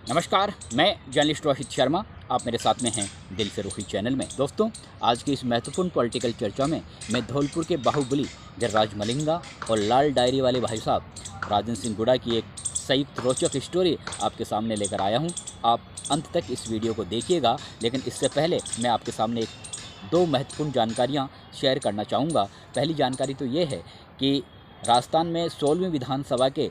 नमस्कार, मैं जर्नलिस्ट रोहित शर्मा। आप मेरे साथ में हैं दिल से रुखी चैनल में। दोस्तों, आज की इस महत्वपूर्ण पॉलिटिकल चर्चा में मैं धौलपुर के बाहुबली गिरिराज मलिंगा और लाल डायरी वाले भाई साहब राजेंद्र सिंह गुड़ा की एक संयुक्त रोचक स्टोरी आपके सामने लेकर आया हूं। आप अंत तक इस वीडियो को देखिएगा, लेकिन इससे पहले मैं आपके सामने दो महत्वपूर्ण जानकारियाँ शेयर करना चाहूँगा। पहली जानकारी तो ये है कि राजस्थान में 16वीं विधानसभा के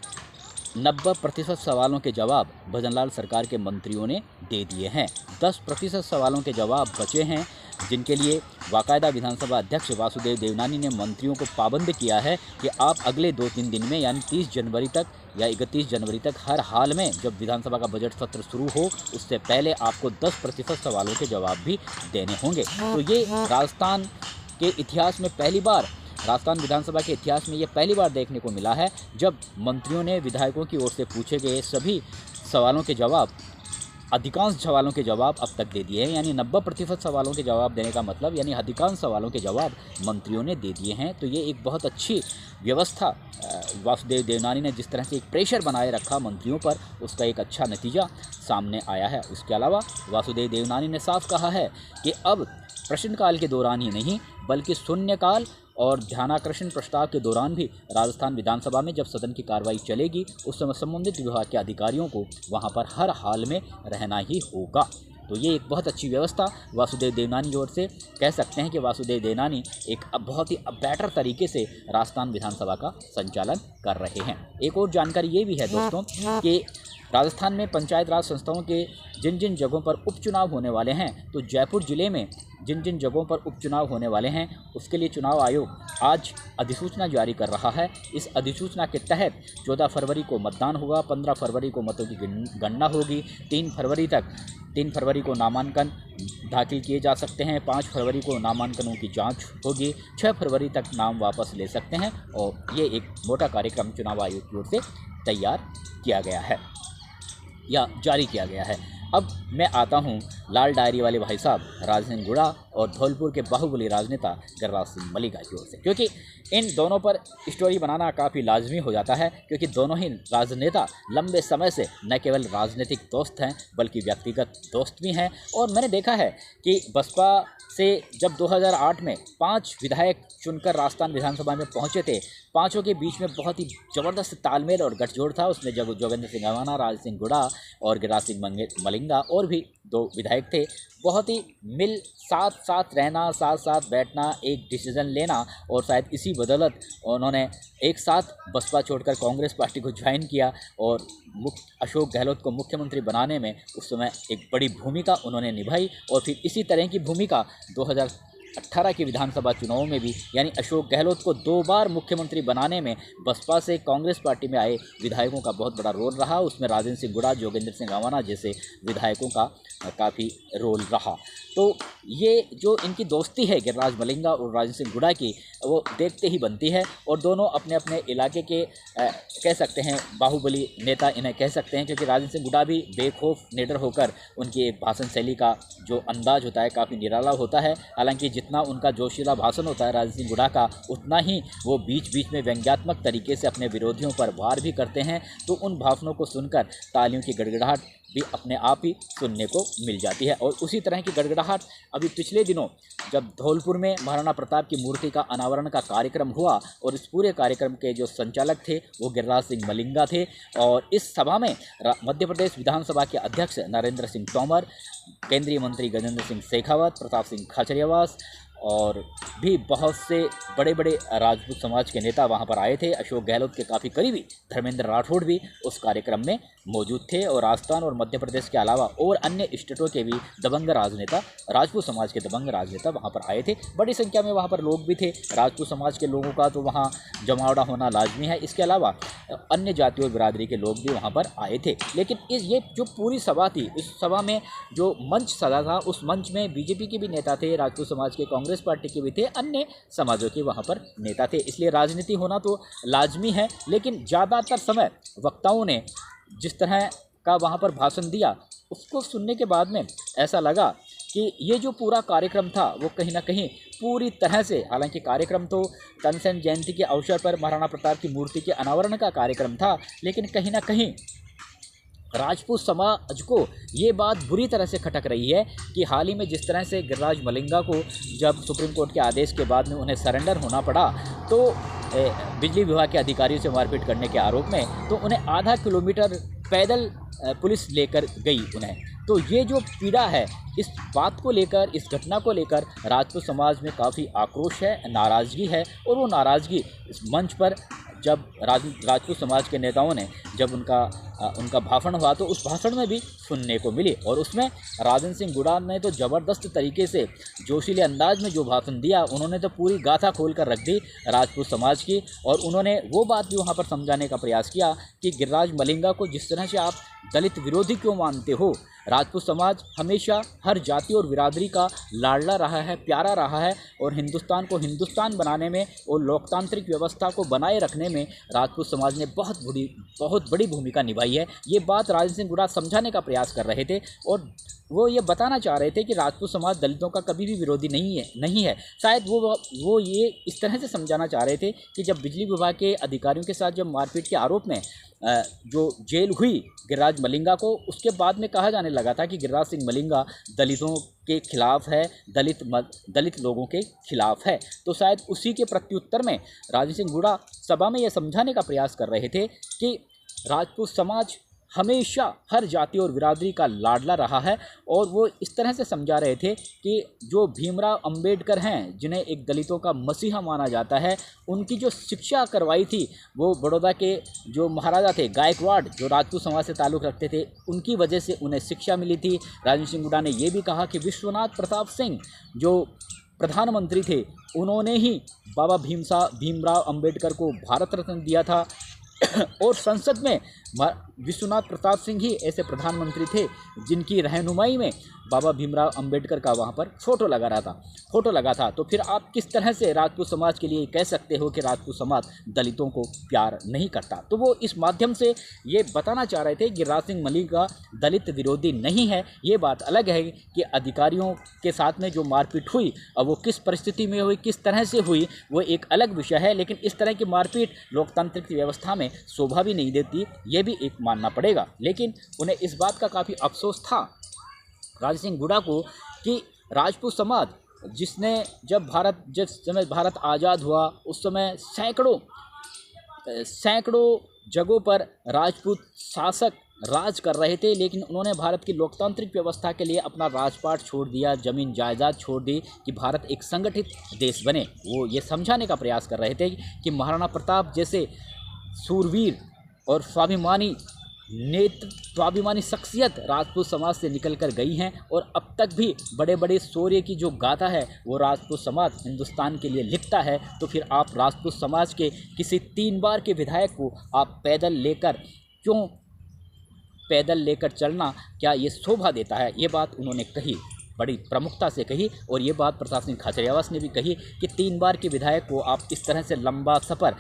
90% सवालों के जवाब भजनलाल सरकार के मंत्रियों ने दे दिए हैं। 10% सवालों के जवाब बचे हैं, जिनके लिए बाकायदा विधानसभा अध्यक्ष वासुदेव देवनानी ने मंत्रियों को पाबंद किया है कि आप अगले 2-3 दिन में यानी 30 जनवरी तक या 31 जनवरी तक हर हाल में जब विधानसभा का बजट सत्र शुरू हो उससे पहले आपको 10% सवालों के जवाब भी देने होंगे। तो ये राजस्थान के इतिहास में पहली बार, राजस्थान विधानसभा के इतिहास में ये पहली बार देखने को मिला है जब मंत्रियों ने विधायकों की ओर से पूछे गए सभी सवालों के जवाब, अधिकांश सवालों के जवाब अब तक दे दिए हैं। यानी 90% सवालों के जवाब देने का मतलब यानी अधिकांश सवालों के जवाब मंत्रियों ने दे दिए हैं। तो ये एक बहुत अच्छी व्यवस्था वासुदेव देवनानी ने जिस तरह से एक प्रेशर बनाए रखा मंत्रियों पर, उसका एक अच्छा नतीजा सामने आया है। उसके अलावा वासुदेव देवनानी ने साफ कहा है कि अब प्रश्नकाल के दौरान ही नहीं बल्कि शून्यकाल और ध्यानाकर्षण प्रस्ताव के दौरान भी राजस्थान विधानसभा में जब सदन की कार्रवाई चलेगी उस समय संबंधित विभाग के अधिकारियों को वहां पर हर हाल में रहना ही होगा। तो ये एक बहुत अच्छी व्यवस्था वासुदेव देवनानी की ओर से कह सकते हैं कि वासुदेव देवनानी एक बहुत ही बेटर तरीके से राजस्थान विधानसभा का संचालन कर रहे हैं। एक और जानकारी ये भी है दोस्तों कि राजस्थान में पंचायत राज संस्थाओं के जिन जिन जगहों पर उपचुनाव होने वाले हैं, तो जयपुर जिले में जिन जिन जगहों पर उपचुनाव होने वाले हैं उसके लिए चुनाव आयोग आज अधिसूचना जारी कर रहा है। इस अधिसूचना के तहत 14 फरवरी को मतदान होगा, 15 फरवरी को मतों की गणना होगी, 3 फरवरी को नामांकन दाखिल किए जा सकते हैं, 5 फरवरी को नामांकनों की जांच होगी, 6 फरवरी तक नाम वापस ले सकते हैं। और ये एक मोटा कार्यक्रम चुनाव आयोग की ओर से तैयार किया गया है या जारी किया गया है। अब मैं आता हूं लाल डायरी वाले भाई साहब राजेंद्र सिंह गुड़ा और धौलपुर के बाहुबली राजनेता गिरिराज सिंह मलिंगा की ओर से, क्योंकि इन दोनों पर स्टोरी बनाना काफ़ी लाजमी हो जाता है, क्योंकि दोनों ही राजनेता लंबे समय से न केवल राजनीतिक दोस्त हैं बल्कि व्यक्तिगत दोस्त भी हैं। और मैंने देखा है कि बसपा से जब 2008 में 5 विधायक चुनकर राजस्थान विधानसभा में पहुंचे थे, पांचों के बीच में बहुत ही ज़बरदस्त तालमेल और गठजोड़ था। उसमें जोगेंद्र सिंह अवाना, राज सिंह गुड़ा और गिरिराज सिंह मलिंगा और भी 2 विधायक थे। बहुत ही साथ साथ रहना, साथ साथ बैठना, एक डिसीज़न लेना, और शायद इसी बदौलत उन्होंने एक साथ बसपा छोड़कर कांग्रेस पार्टी को ज्वाइन किया और अशोक गहलोत को मुख्यमंत्री बनाने में उस समय एक बड़ी भूमिका उन्होंने निभाई। और फिर इसी तरह की भूमिका 2018 के विधानसभा चुनावों में भी, यानी अशोक गहलोत को 2 बार मुख्यमंत्री बनाने में बसपा से कांग्रेस पार्टी में आए विधायकों का बहुत बड़ा रोल रहा। उसमें राजेंद्र सिंह गुड़ा, जोगेंद्र सिंह अवाना जैसे विधायकों का काफ़ी रोल रहा। तो ये जो इनकी दोस्ती है गिरिराज मलिंगा और राजेंद्र सिंह गुड़ा की, वो देखते ही बनती है। और दोनों अपने अपने इलाके के कह सकते हैं बाहुबली नेता इन्हें कह सकते हैं, क्योंकि राजेंद्र सिंह गुड़ा भी बेखौफ निडर होकर उनकी एक भाषण शैली का जो अंदाज होता है काफ़ी निराला होता है। हालांकि जितना उनका जोशीला भाषण होता है राजेंद्र सिंह गुड़ा का, उतना ही वो बीच बीच में व्यंग्यात्मक तरीके से अपने विरोधियों पर वार भी करते हैं। तो उन भाषणों को सुनकर तालियों की गड़गड़ाहट भी अपने आप ही सुनने को मिल जाती है। और उसी तरह की गड़गड़ाहट अभी पिछले दिनों जब धौलपुर में महाराणा प्रताप की मूर्ति का अनावरण का कार्यक्रम हुआ, और इस पूरे कार्यक्रम के जो संचालक थे वो गिरिराज सिंह मलिंगा थे। और इस सभा में मध्य प्रदेश विधानसभा के अध्यक्ष नरेंद्र सिंह तोमर, केंद्रीय मंत्री गजेंद्र सिंह शेखावत, प्रताप सिंह खाचरियावास और भी बहुत से बड़े बड़े राजपूत समाज के नेता वहां पर आए थे। अशोक गहलोत के काफ़ी करीबी धर्मेंद्र राठौड़ भी उस कार्यक्रम में मौजूद थे। और राजस्थान और मध्य प्रदेश के अलावा और अन्य स्टेटों के भी दबंग राजनेता, राजपूत समाज के दबंग राजनेता वहां पर आए थे। बड़ी संख्या में वहां पर लोग भी थे। राजपूत समाज के लोगों का तो वहां जमावड़ा होना लाजमी है। इसके अलावा अन्य जातियों बिरादरी के लोग भी वहाँ पर आए थे। लेकिन ये जो पूरी सभा थी, इस सभा में जो मंच सजा था, उस मंच में बीजेपी के भी नेता थे, राजपूत समाज के, कांग्रेस पार्टी के भी थे, अन्य समाजों के वहाँ पर नेता थे। इसलिए राजनीति होना तो लाजमी है। लेकिन ज़्यादातर समय वक्ताओं ने जिस तरह का वहाँ पर भाषण दिया, उसको सुनने के बाद में ऐसा लगा कि ये जो पूरा कार्यक्रम था वो कहीं ना कहीं पूरी तरह से, हालांकि कार्यक्रम तो तानसेन जयंती के अवसर पर महाराणा प्रताप की मूर्ति के अनावरण का कार्यक्रम था, लेकिन कहीं ना कहीं राजपूत समाज को ये बात बुरी तरह से खटक रही है कि हाल ही में जिस तरह से गिरिराज मलिंगा को जब सुप्रीम कोर्ट के आदेश के बाद में उन्हें सरेंडर होना पड़ा तो बिजली विभाग के अधिकारियों से मारपीट करने के आरोप में तो उन्हें आधा किलोमीटर पैदल पुलिस लेकर गई उन्हें। तो ये जो पीड़ा है, इस बात को लेकर, इस घटना को लेकर राजपूत समाज में काफ़ी आक्रोश है, नाराज़गी है। और वो नाराज़गी इस मंच पर जब राजपूत समाज के नेताओं ने जब उनका भाषण हुआ तो उस भाषण में भी सुनने को मिली। और उसमें राजेंद्र सिंह गुड़ा ने तो ज़बरदस्त तरीके से जोशीले अंदाज में जो भाषण दिया, उन्होंने तो पूरी गाथा खोल कर रख दी राजपूत समाज की। और उन्होंने वो बात भी वहाँ पर समझाने का प्रयास किया कि गिरिराज मलिंगा को जिस तरह से आप दलित विरोधी क्यों मानते हो, राजपूत समाज हमेशा हर जाति और बिरादरी का लाडला रहा है, प्यारा रहा है। और हिंदुस्तान को हिंदुस्तान बनाने में और लोकतांत्रिक व्यवस्था को बनाए रखने में राजपूत समाज ने बहुत बड़ी भूमिका निभाई है। ये बात राजेंद्र सिंह गुड़ा समझाने का प्रयास कर रहे थे और वो ये बताना चाह रहे थे कि राजपूत समाज दलितों का कभी भी विरोधी नहीं है। शायद वो ये इस तरह से समझाना चाह रहे थे कि जब बिजली विभाग के अधिकारियों के साथ जब मारपीट के आरोप में जो जेल हुई गिरिराज मलिंगा को, उसके बाद में कहा जाने लगा था कि गिरिराज सिंह मलिंगा दलितों के खिलाफ है, दलित लोगों के खिलाफ है। तो शायद उसी के प्रत्युत्तर में राजेंद्र सिंह गुड़ा सभा में यह समझाने का प्रयास कर रहे थे कि राजपूत समाज हमेशा हर जाति और बिरादरी का लाडला रहा है। और वो इस तरह से समझा रहे थे कि जो भीमराव अंबेडकर हैं, जिन्हें एक दलितों का मसीहा माना जाता है, उनकी जो शिक्षा करवाई थी वो बड़ौदा के जो महाराजा थे गायकवाड़, जो राजपूत समाज से ताल्लुक़ रखते थे, उनकी वजह से उन्हें शिक्षा मिली थी। राजेंद्र सिंह गुड़ा ने ये भी कहा कि विश्वनाथ प्रताप सिंह जो प्रधानमंत्री थे, उन्होंने ही बाबा भीमराव अंबेडकर को भारत रत्न दिया था। और संसद में विश्वनाथ प्रताप सिंह ही ऐसे प्रधानमंत्री थे जिनकी रहनुमाई में बाबा भीमराव अंबेडकर का वहाँ पर फोटो लगा था। तो फिर आप किस तरह से राजपूत समाज के लिए कह सकते हो कि राजपूत समाज दलितों को प्यार नहीं करता। तो वो इस माध्यम से ये बताना चाह रहे थे कि गिरिराज सिंह मलिंगा दलित विरोधी नहीं है। ये बात अलग है कि अधिकारियों के साथ में जो मारपीट हुई, अब वो किस परिस्थिति में हुई, किस तरह से हुई, वो एक अलग विषय है। लेकिन इस तरह की मारपीट लोकतांत्रिक व्यवस्था में शोभा भी नहीं देती, ये भी एक मानना पड़ेगा। लेकिन उन्हें इस बात का काफ़ी अफसोस था राजेंद्र सिंह गुड़ा को कि राजपूत समाज जिस समय भारत आज़ाद हुआ, उस समय सैकड़ों जगहों पर राजपूत शासक राज कर रहे थे, लेकिन उन्होंने भारत की लोकतांत्रिक व्यवस्था के लिए अपना राजपाट छोड़ दिया, ज़मीन जायदाद छोड़ दी कि भारत एक संगठित देश बने। वो ये समझाने का प्रयास कर रहे थे कि महाराणा प्रताप जैसे सूरवीर और स्वाभिमानी शख्सियत राजपूत समाज से निकल कर गई हैं। और अब तक भी बड़े बड़े शौर्य की जो गाथा है वो राजपूत समाज हिंदुस्तान के लिए लिखता है। तो फिर आप राजपूत समाज के किसी 3 बार के विधायक को आप पैदल लेकर चलना क्या ये शोभा देता है? ये बात उन्होंने कही, बड़ी प्रमुखता से कही। और ये बात प्रताप सिंह खाचरियावास ने भी कही कि 3 बार के विधायक को आप इस तरह से लंबा सफ़र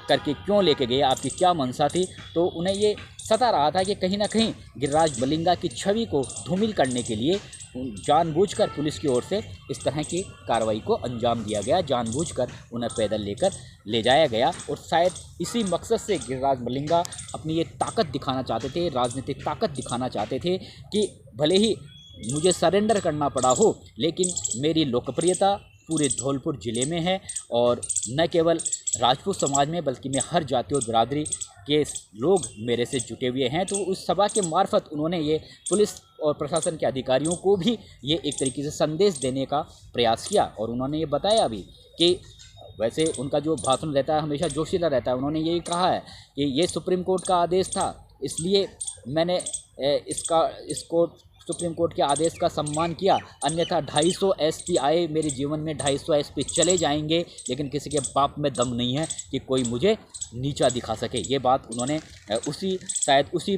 करके क्यों लेके गए, आपकी क्या मंशा थी? तो उन्हें ये सता रहा था कि कहीं ना कहीं गिरिराज मलिंगा की छवि को धूमिल करने के लिए जानबूझकर पुलिस की ओर से इस तरह की कार्रवाई को अंजाम दिया गया, जानबूझकर उन्हें पैदल लेकर ले जाया गया। और शायद इसी मकसद से गिरिराज मलिंगा अपनी ये ताकत दिखाना चाहते थे, राजनीतिक ताकत दिखाना चाहते थे कि भले ही मुझे सरेंडर करना पड़ा हो, लेकिन मेरी लोकप्रियता पूरे धौलपुर ज़िले में है। और न केवल राजपूत समाज में बल्कि मैं हर जाति और बिरादरी के लोग मेरे से जुटे हुए हैं। तो उस सभा के मार्फत उन्होंने ये पुलिस और प्रशासन के अधिकारियों को भी ये एक तरीके से संदेश देने का प्रयास किया। और उन्होंने ये बताया भी कि वैसे उनका जो भाषण रहता है हमेशा जोशीला रहता है। उन्होंने यही कहा है कि ये सुप्रीम कोर्ट का आदेश था, इसलिए मैंने इसको सुप्रीम कोर्ट के आदेश का सम्मान किया, अन्यथा 250 एसपी आए मेरे जीवन में, 250 एसपी चले जाएंगे, लेकिन किसी के बाप में दम नहीं है कि कोई मुझे नीचा दिखा सके। ये बात उन्होंने शायद उसी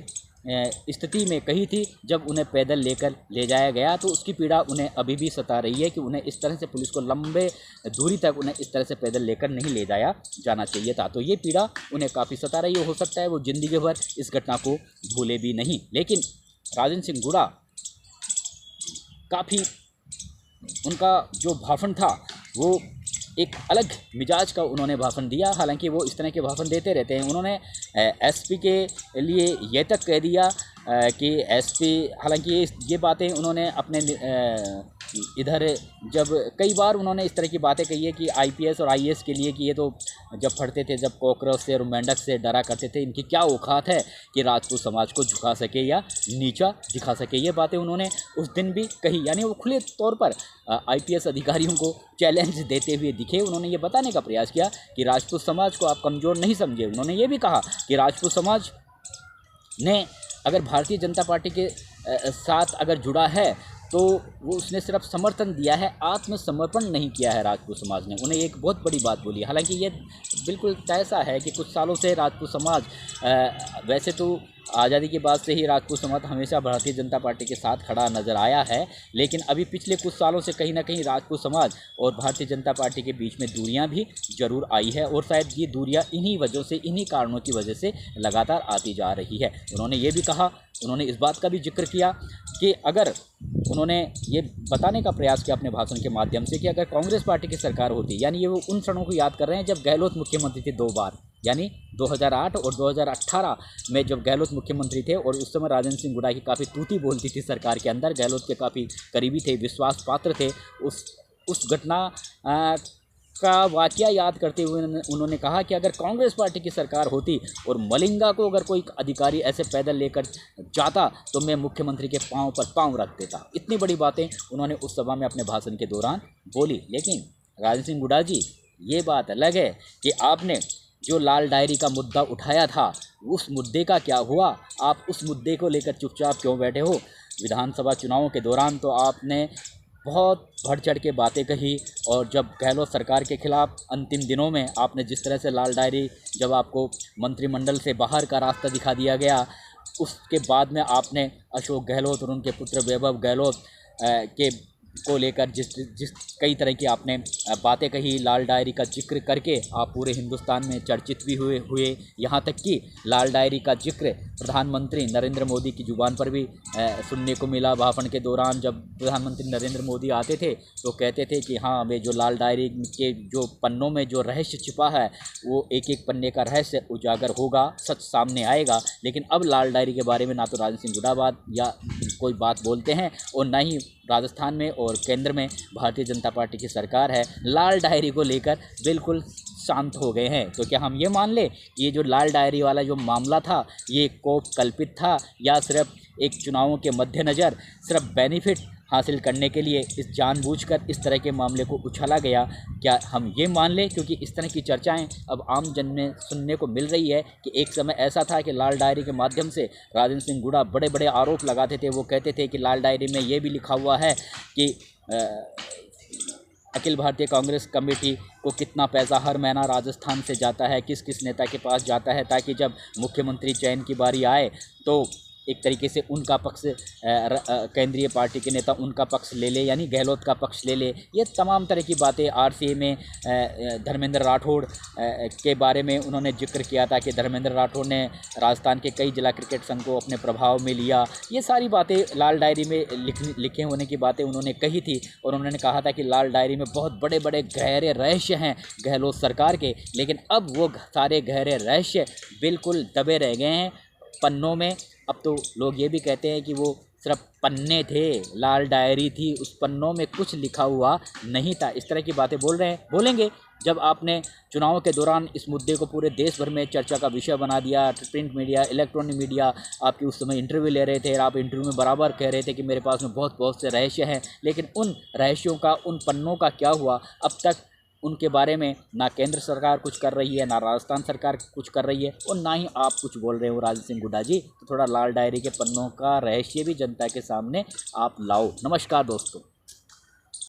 स्थिति में कही थी जब उन्हें पैदल लेकर ले जाया गया। तो उसकी पीड़ा उन्हें अभी भी सता रही है कि उन्हें इस तरह से पुलिस को लंबे दूरी तक उन्हें इस तरह से पैदल लेकर नहीं ले जाया जाना चाहिए था। तो ये पीड़ा उन्हें काफ़ी सता रही है। हो सकता है वो ज़िंदगी भर इस घटना को भूले भी नहीं। लेकिन राजेंद्र सिंह गुड़ा काफ़ी, उनका जो भाषण था वो एक अलग मिजाज का उन्होंने भाषण दिया। हालांकि वो इस तरह के भाषण देते रहते हैं। उन्होंने एसपी के लिए ये तक कह दिया कि एसपी, हालांकि ये बातें उन्होंने अपने इधर जब कई बार उन्होंने इस तरह की बातें कही है कि आईपीएस और आईएएस के लिए कि ये तो जब पढ़ते थे, जब कॉकरोच से और मेंढक से डरा करते थे, इनकी क्या औकात है कि राजपूत समाज को झुका सके या नीचा दिखा सके। ये बातें उन्होंने उस दिन भी कही, यानी वो खुले तौर पर आईपीएस अधिकारियों को चैलेंज देते हुए दिखे। उन्होंने ये बताने का प्रयास किया कि राजपूत समाज को आप कमज़ोर नहीं समझे। उन्होंने ये भी कहा कि राजपूत समाज ने अगर भारतीय जनता पार्टी के साथ अगर जुड़ा है तो वो उसने सिर्फ समर्थन दिया है, आत्मसमर्पण नहीं किया है राजपूत समाज ने। उन्हें एक बहुत बड़ी बात बोली। हालांकि ये बिल्कुल ऐसा है कि कुछ सालों से राजपूत समाज वैसे तो आज़ादी के बाद से ही राजपूत समाज हमेशा भारतीय जनता पार्टी के साथ खड़ा नज़र आया है, लेकिन अभी पिछले कुछ सालों से कहीं ना कहीं राजपूत समाज और भारतीय जनता पार्टी के बीच में दूरियां भी जरूर आई है, और शायद ये दूरियां इन्हीं वजहों से, इन्हीं कारणों की वजह से लगातार आती जा रही है। उन्होंने ये भी कहा, उन्होंने इस बात का भी जिक्र किया कि अगर उन्होंने ये बताने का प्रयास किया अपने भाषण के माध्यम से कि अगर कांग्रेस पार्टी की सरकार होती, यानी ये वो उन क्षणों को याद कर रहे हैं जब गहलोत मुख्यमंत्री थे 2 बार, यानी 2008 और 2018 में जब गहलोत मुख्यमंत्री थे, और उस समय राजेंद्र सिंह हुड्डा की काफ़ी तूती बोलती थी सरकार के अंदर, गहलोत के काफ़ी करीबी थे, विश्वास पात्र थे। उस घटना का वाकया याद करते हुए उन्होंने कहा कि अगर कांग्रेस पार्टी की सरकार होती और मलिंगा को अगर कोई अधिकारी ऐसे पैदल लेकर जाता तो मैं मुख्यमंत्री के पांव पर पांव रख देता। इतनी बड़ी बातें उन्होंने उस सभा में अपने भाषण के दौरान बोली। लेकिन राजेंद्र सिंह हुड्डा जी, ये बात अलग है कि आपने जो लाल डायरी का मुद्दा उठाया था, उस मुद्दे का क्या हुआ? आप उस मुद्दे को लेकर चुपचाप क्यों बैठे हो? विधानसभा चुनावों के दौरान तो आपने बहुत बढ़ चढ़ के बातें कही, और जब गहलोत सरकार के खिलाफ अंतिम दिनों में आपने जिस तरह से लाल डायरी, जब आपको मंत्रिमंडल से बाहर का रास्ता दिखा दिया गया, उसके बाद में आपने अशोक गहलोत और उनके पुत्र वैभव गहलोत के को लेकर जिस कई तरह की आपने बातें कही, लाल डायरी का जिक्र करके आप पूरे हिंदुस्तान में चर्चित भी हुए। यहाँ तक कि लाल डायरी का जिक्र प्रधानमंत्री नरेंद्र मोदी की ज़ुबान पर भी सुनने को मिला भाषण के दौरान। जब प्रधानमंत्री नरेंद्र मोदी आते थे तो कहते थे कि हाँ, वे जो लाल डायरी के जो पन्नों में जो रहस्य छिपा है, वो एक एक पन्ने का रहस्य उजागर होगा, सच सामने आएगा। लेकिन अब लाल डायरी के बारे में ना तो राजेंद्र सिंह हुड्डा बात या कोई बात बोलते हैं, और ना ही राजस्थान में और केंद्र में भारतीय जनता पार्टी की सरकार है लाल डायरी को लेकर बिल्कुल शांत हो गए हैं। तो क्या हम ये मान लें कि ये जो लाल डायरी वाला जो मामला था, ये कोप कल्पित था, या सिर्फ एक चुनावों के मद्देनज़र सिर्फ बेनिफिट हासिल करने के लिए इस जानबूझकर इस तरह के मामले को उछाला गया? क्या हम ये मान लें, क्योंकि इस तरह की चर्चाएं अब आम जन में सुनने को मिल रही है कि एक समय ऐसा था कि लाल डायरी के माध्यम से राजेंद्र सिंह हुड्डा बड़े बड़े आरोप लगाते थे। वो कहते थे कि लाल डायरी में ये भी लिखा हुआ है कि अखिल भारतीय कांग्रेस कमेटी को कितना पैसा हर महीना राजस्थान से जाता है, किस किस नेता के पास जाता है, ताकि जब मुख्यमंत्री चयन की बारी आए तो एक तरीके से उनका पक्ष, केंद्रीय पार्टी के नेता उनका पक्ष ले ले, यानी गहलोत का पक्ष ले ले। ये तमाम तरह की बातें। आरसीए में धर्मेंद्र राठौड़ के बारे में उन्होंने जिक्र किया था कि धर्मेंद्र राठौड़ ने राजस्थान के कई जिला क्रिकेट संघ को अपने प्रभाव में लिया। ये सारी बातें लाल डायरी में लिखे होने की बातें उन्होंने कही थी, और उन्होंने कहा था कि लाल डायरी में बहुत बड़े बड़े गहरे रहस्य हैं गहलोत सरकार के। लेकिन अब वो सारे गहरे रहस्य बिल्कुल दबे रह गए हैं पन्नों में। अब तो लोग ये भी कहते हैं कि वो सिर्फ पन्ने थे, लाल डायरी थी, उस पन्नों में कुछ लिखा हुआ नहीं था। इस तरह की बातें बोलेंगे जब आपने चुनावों के दौरान इस मुद्दे को पूरे देश भर में चर्चा का विषय बना दिया। प्रिंट मीडिया, इलेक्ट्रॉनिक मीडिया आपकी उस समय इंटरव्यू ले रहे थे, और आप इंटरव्यू में बराबर कह रहे थे कि मेरे पास में बहुत से रहस्य हैं। लेकिन उन रहस्यों का, उन पन्नों का क्या हुआ? अब तक उनके बारे में ना केंद्र सरकार कुछ कर रही है, ना राजस्थान सरकार कुछ कर रही है, और ना ही आप कुछ बोल रहे हो राजेंद्र सिंह हुड्डा जी। तो थोड़ा लाल डायरी के पन्नों का रहस्य भी जनता के सामने आप लाओ। नमस्कार दोस्तों।